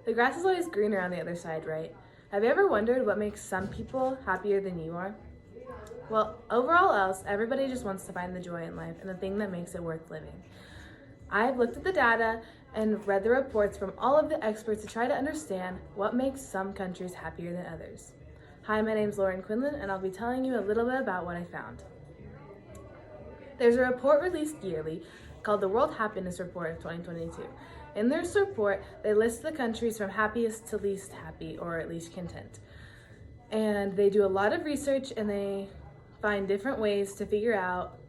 The grass is always greener on the other side, right? Have you ever wondered what makes some people happier than you are? Well, overall else, everybody just wants to find the joy in life and the thing that makes it worth living. I've looked at the data and read the reports from all of the experts to try to understand what makes some countries happier than others. Hi, my name's Lauren Quinlan, and I'll be telling you a little bit about what I found. There's a report released yearly called the World Happiness Report of 2022. In this report, they list the countries from happiest to least happy, or at least content. And they do a lot of research and they find different ways to figure out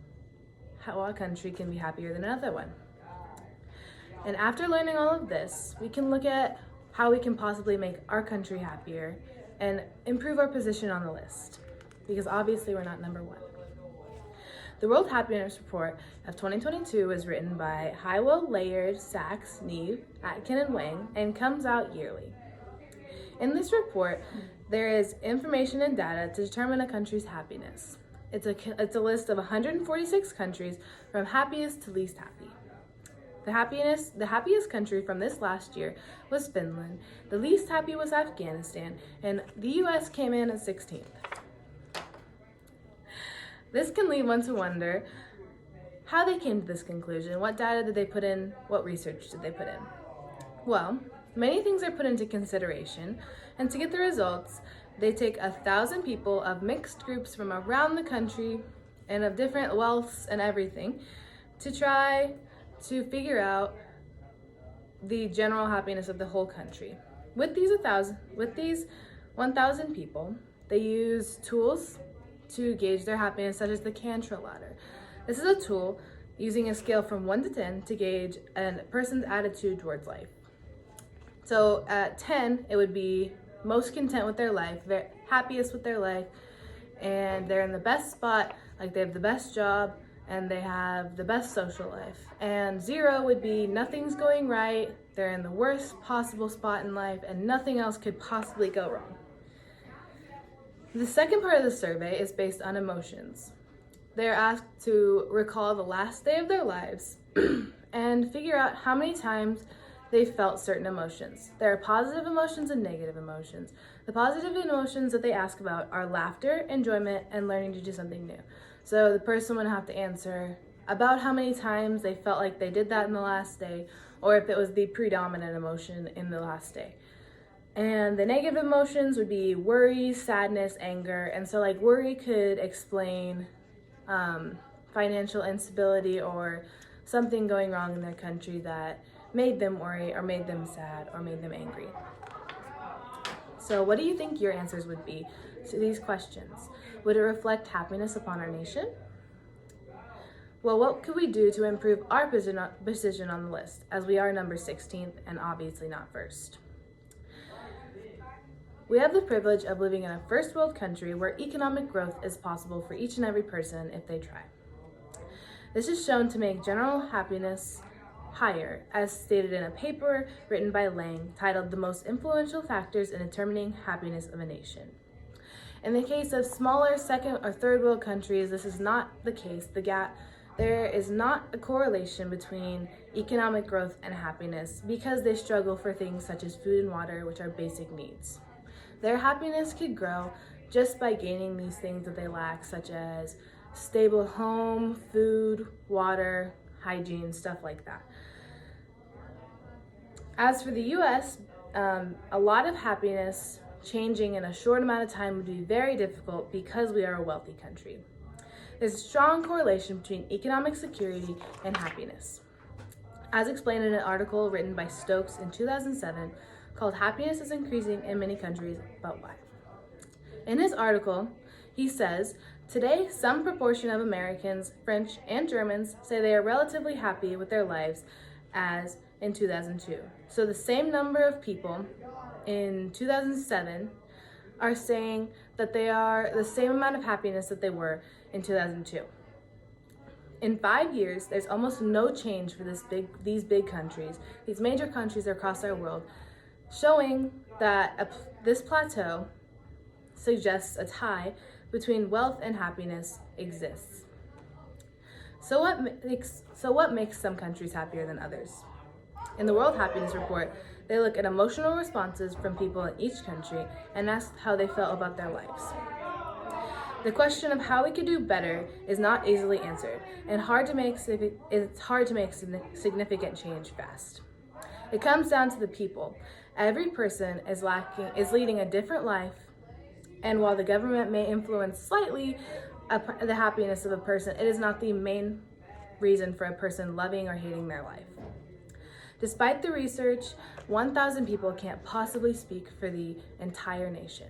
how a country can be happier than another one. And after learning all of this, we can look at how we can possibly make our country happier and improve our position on the list, because obviously we're not number one. The World Happiness Report of 2022 was written by Hywell, Layard, Sachs, Neve, Atkin, and Wang, and comes out yearly. In this report, there is information and data to determine a country's happiness. It's a list of 146 countries from happiest to least happy. The happiest country from this last year was Finland, the least happy was Afghanistan, and the US came in at 16th. This can lead one to wonder how they came to this conclusion. What data did they put in? What research did they put in? Well, many things are put into consideration, and to get the results, they take 1,000 people of mixed groups from around the country and of different wealths and everything to try to figure out the general happiness of the whole country. With these 1,000 people, they use tools to gauge their happiness, such as the Cantrell ladder. This is a tool using a scale from 1 to 10 to gauge a person's attitude towards life. So at 10, it would be most content with their life, they're happiest with their life, and they're in the best spot, like they have the best job, and they have the best social life. And 0 would be nothing's going right, they're in the worst possible spot in life, and nothing else could possibly go wrong. The second part of the survey is based on emotions. They're asked to recall the last day of their lives and figure out how many times they felt certain emotions. There are positive emotions and negative emotions. The positive emotions that they ask about are laughter, enjoyment, and learning to do something new. So the person would have to answer about how many times they felt like they did that in the last day, or if it was the predominant emotion in the last day. And the negative emotions would be worry, sadness, anger. And so like worry could explain financial instability or something going wrong in their country that made them worry or made them sad or made them angry. So what do you think your answers would be to these questions? Would it reflect happiness upon our nation? Well, what could we do to improve our position on the list, as we are number 16th and obviously not first? We have the privilege of living in a first world country where economic growth is possible for each and every person if they try. This is shown to make general happiness higher, as stated in a paper written by Lang titled "The Most Influential Factors in Determining Happiness of a Nation." In the case of smaller second or third world countries, this is not the case. There is not a correlation between economic growth and happiness because they struggle for things such as food and water, which are basic needs. Their happiness could grow just by gaining these things that they lack, such as stable home, food, water, hygiene, stuff like that. As for the US, a lot of happiness changing in a short amount of time would be very difficult because we are a wealthy country. There's a strong correlation between economic security and happiness, as explained in an article written by Stokes in 2007 called "Happiness is Increasing in Many Countries, but Why?" In his article, he says, "Today, some proportion of Americans, French, and Germans say they are relatively happy with their lives as in 2002. So the same number of people in 2007 are saying that they are the same amount of happiness that they were in 2002. In 5 years, there's almost no change for these big countries, these major countries across our world, showing that this plateau suggests a tie between wealth and happiness exists. So what makes some countries happier than others? In the World Happiness Report, they look at emotional responses from people in each country and ask how they felt about their lives. The question of how we could do better is not easily answered, and it's hard to make significant change fast. It comes down to the people. Every person is leading a different life, and while the government may influence slightly the happiness of a person, it is not the main reason for a person loving or hating their life. Despite the research, 1,000 people can't possibly speak for the entire nation.